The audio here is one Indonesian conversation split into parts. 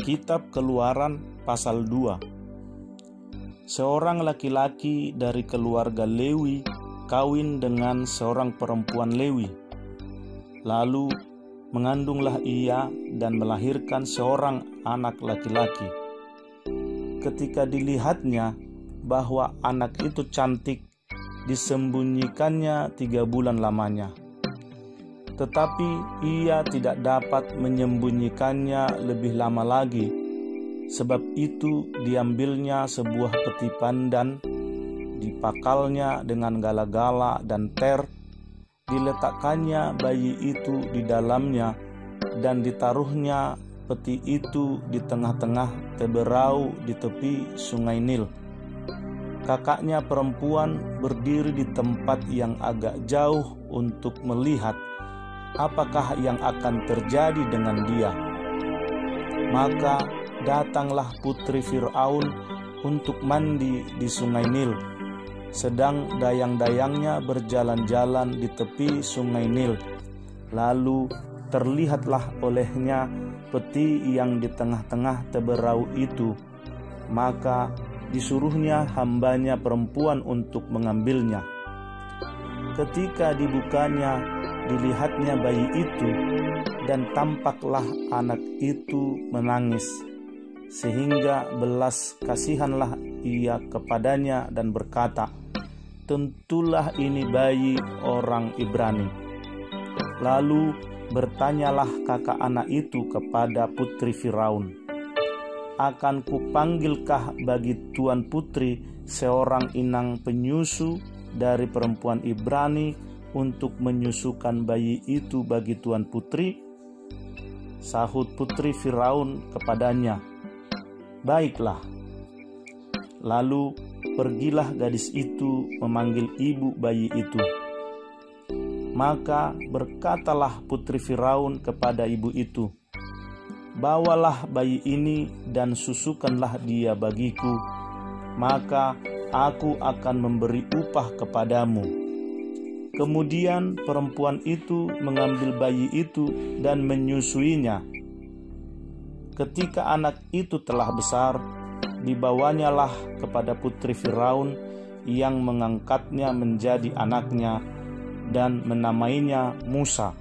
Kitab Keluaran pasal 2. Seorang laki-laki dari keluarga Lewi kawin dengan seorang perempuan Lewi. Lalu mengandunglah ia dan melahirkan seorang anak laki-laki. Ketika dilihatnya bahwa anak itu cantik, disembunyikannya 3 bulan lamanya. Tetapi ia tidak dapat menyembunyikannya lebih lama lagi. Sebab itu diambilnya sebuah peti pandan, dipakalnya dengan gala-gala dan ter, diletakkannya bayi itu di dalamnya, dan ditaruhnya peti itu di tengah-tengah teberau di tepi sungai Nil. Kakaknya perempuan berdiri di tempat yang agak jauh untuk melihat apakah yang akan terjadi dengan dia. Maka datanglah putri Firaun untuk mandi di sungai Nil, sedang dayang-dayangnya berjalan-jalan di tepi sungai Nil. Lalu terlihatlah olehnya peti yang di tengah-tengah teberau itu. Maka disuruhnya hambanya perempuan untuk mengambilnya. Ketika dibukanya, dilihatnya bayi itu, dan tampaklah anak itu menangis, sehingga belas kasihanlah ia kepadanya dan berkata, "Tentulah ini bayi orang Ibrani." Lalu bertanyalah kakak anak itu kepada putri Firaun, "Akan kupanggilkah bagi tuan putri seorang inang penyusu dari perempuan Ibrani untuk menyusukan bayi itu bagi tuan putri?" Sahut putri Firaun kepadanya, "Baiklah." Lalu pergilah gadis itu memanggil ibu bayi itu. Maka berkatalah putri Firaun kepada ibu itu, "Bawalah bayi ini dan susukanlah dia bagiku, maka aku akan memberi upah kepadamu." Kemudian perempuan itu mengambil bayi itu dan menyusuinya. Ketika anak itu telah besar, dibawanyalah kepada putri Firaun yang mengangkatnya menjadi anaknya dan menamainya Musa,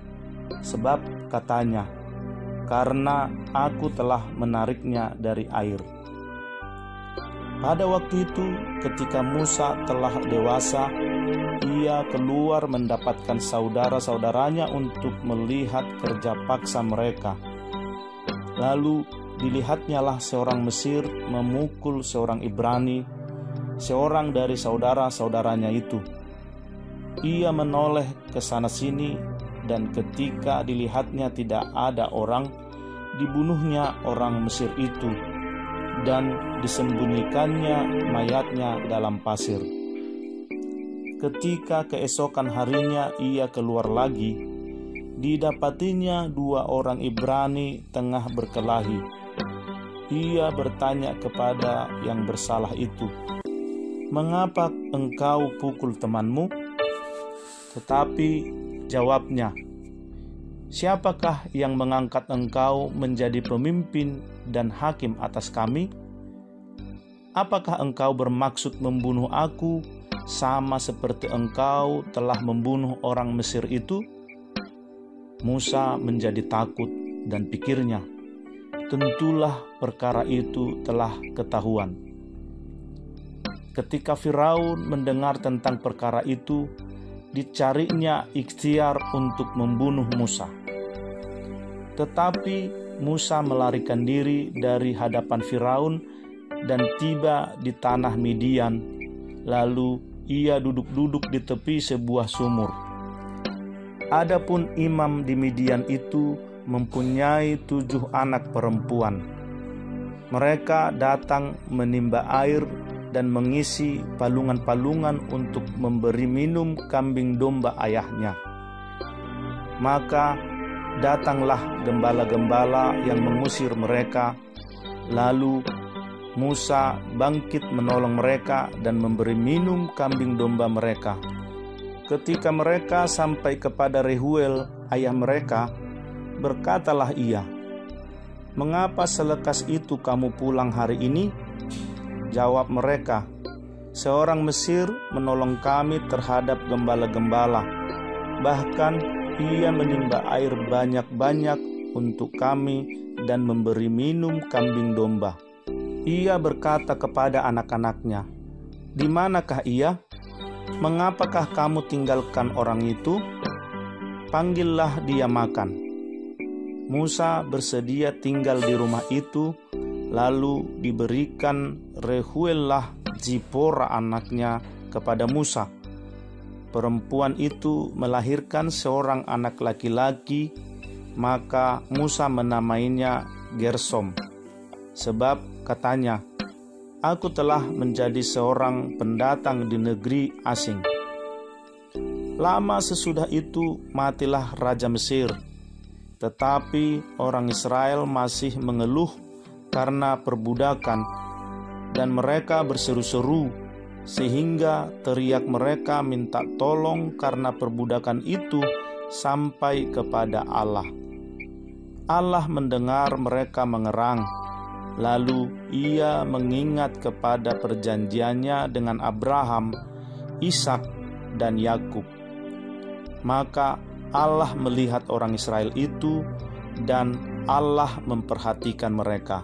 sebab katanya, "Karena aku telah menariknya dari air." Pada waktu itu, ketika Musa telah dewasa, ia keluar mendapatkan saudara-saudaranya untuk melihat kerja paksa mereka. Lalu dilihatnyalah seorang Mesir memukul seorang Ibrani, seorang dari saudara-saudaranya itu. Ia menoleh ke sana sini, dan ketika dilihatnya tidak ada orang, dibunuhnya orang Mesir itu, dan disembunyikannya mayatnya dalam pasir. Ketika keesokan harinya ia keluar lagi, didapatinya 2 orang Ibrani tengah berkelahi. Ia bertanya kepada yang bersalah itu, "Mengapa engkau pukul temanmu?" Tetapi jawabnya, "Siapakah yang mengangkat engkau menjadi pemimpin dan hakim atas kami? Apakah engkau bermaksud membunuh aku sama seperti engkau telah membunuh orang Mesir itu?" Musa menjadi takut dan pikirnya, tentulah perkara itu telah ketahuan. Ketika Firaun mendengar tentang perkara itu, dicarinya ikhtiar untuk membunuh Musa. Tetapi Musa melarikan diri dari hadapan Firaun dan tiba di tanah Midian. Lalu ia duduk-duduk di tepi sebuah sumur. Adapun imam di Midian itu mempunyai 7 anak perempuan. Mereka datang menimba air dan mengisi palungan-palungan untuk memberi minum kambing domba ayahnya. Maka datanglah gembala-gembala yang mengusir mereka. Lalu Musa bangkit menolong mereka dan memberi minum kambing domba mereka. Ketika mereka sampai kepada Rehuel, ayah mereka, berkatalah ia, "Mengapa selekas itu kamu pulang hari ini?" Jawab mereka, "Seorang Mesir menolong kami terhadap gembala-gembala. Bahkan ia menimba air banyak-banyak untuk kami dan memberi minum kambing domba." Ia berkata kepada anak-anaknya, "Di manakah ia? Mengapakah kamu tinggalkan orang itu? Panggillah dia makan." Musa bersedia tinggal di rumah itu, lalu diberikan Reuellah Zipora anaknya kepada Musa. Perempuan itu melahirkan seorang anak laki-laki, maka Musa menamainya Gersom, sebab katanya, "Aku telah menjadi seorang pendatang di negeri asing." Lama sesudah itu matilah Raja Mesir, tetapi orang Israel masih mengeluh karena perbudakan, dan mereka berseru-seru sehingga teriak mereka minta tolong karena perbudakan itu sampai kepada Allah. Allah mendengar mereka mengerang, lalu Ia mengingat kepada perjanjiannya dengan Abraham, Ishak, dan Yakub. Maka Allah melihat orang Israel itu, dan Allah memperhatikan mereka.